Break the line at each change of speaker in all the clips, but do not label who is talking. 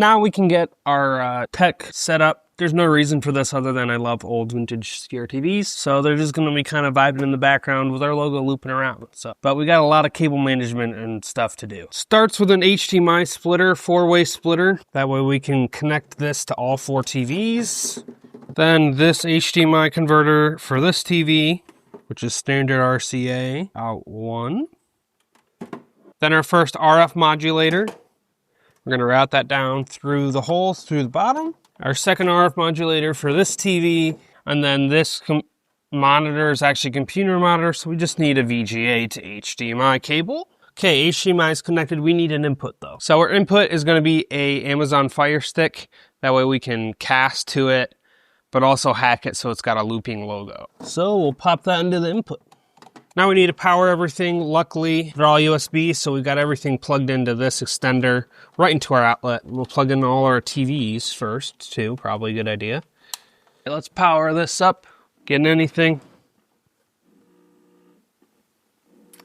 Now we can get our tech set up. There's no reason for this other than I love old vintage CRTVs, so they're just going to be kind of vibing in the background with our logo looping around. So, but we got a lot of cable management and stuff to do. Starts with an HDMI splitter, 4-way splitter. That way we can connect this to all 4 TVs. Then this HDMI converter for this TV, which is standard RCA, out 1. Then our first RF modulator. We're going to route that down through the holes through the bottom. Our second RF modulator for this TV, and then this monitor is actually a computer monitor, so we just need a VGA to HDMI cable. Okay, HDMI is connected. We need an input though. So our input is going to be a Amazon Fire Stick. That way we can cast to it, but also hack it so it's got a looping logo. So we'll pop that into the input. Now we need to power everything. Luckily, they're all USB, so we've got everything plugged into this extender right into our outlet. We'll plug in all our TVs first, too. Probably a good idea. Okay, let's power this up. Getting anything?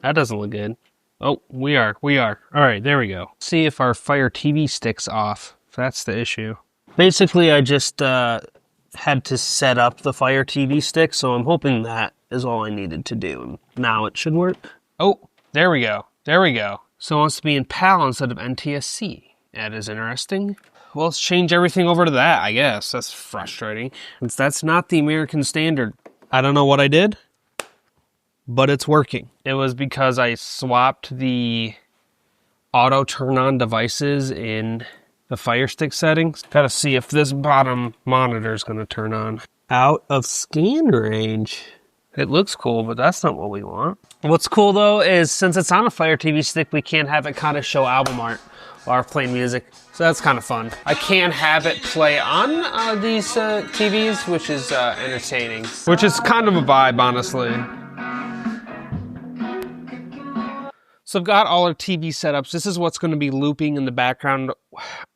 That doesn't look good. Oh, we are. All right, there we go. See if our Fire TV Stick's off. If that's the issue. Basically, I just had to set up the Fire TV Stick, so I'm hoping that is all I needed to do. Now it should work. Oh, there we go. So it wants to be in PAL instead of NTSC. That is interesting. Well, let's change everything over to that, I guess. That's frustrating. Since that's not the American standard. I don't know what I did, but it's working. It was because I swapped the auto turn on devices in the Fire Stick settings. Gotta see if this bottom monitor is gonna turn on. Out of scan range. It looks cool, but that's not what we want. What's cool though is since it's on a Fire TV Stick, we can have it kind of show album art while we're playing music. So that's kind of fun. I can have it play on these TVs, which is entertaining. Which is kind of a vibe, honestly. So I've got all our TV setups. This is what's going to be looping in the background.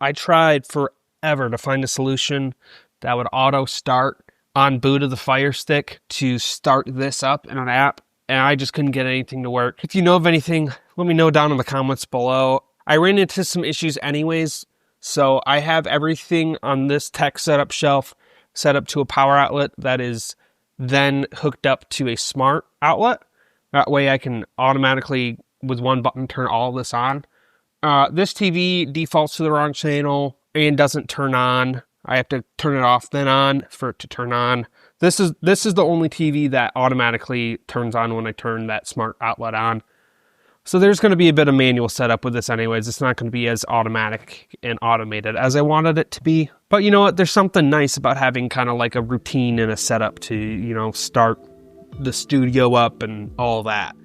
I tried forever to find a solution that would auto start on boot of the Fire Stick to start this up in an app, and I just couldn't get anything to work. If you know of anything, let me know down in the comments below. I ran into some issues anyways, so I have everything on this tech setup shelf set up to a power outlet that is then hooked up to a smart outlet. That way I can automatically, with one button, turn all of this on. This TV defaults to the wrong channel and doesn't turn on. I have to turn it off, then on for it to turn on. This is the only TV that automatically turns on when I turn that smart outlet on. So there's going to be a bit of manual setup with this anyways. It's not going to be as automatic and automated as I wanted it to be. But you know what? There's something nice about having kind of like a routine and a setup to, you know, start the studio up and all that.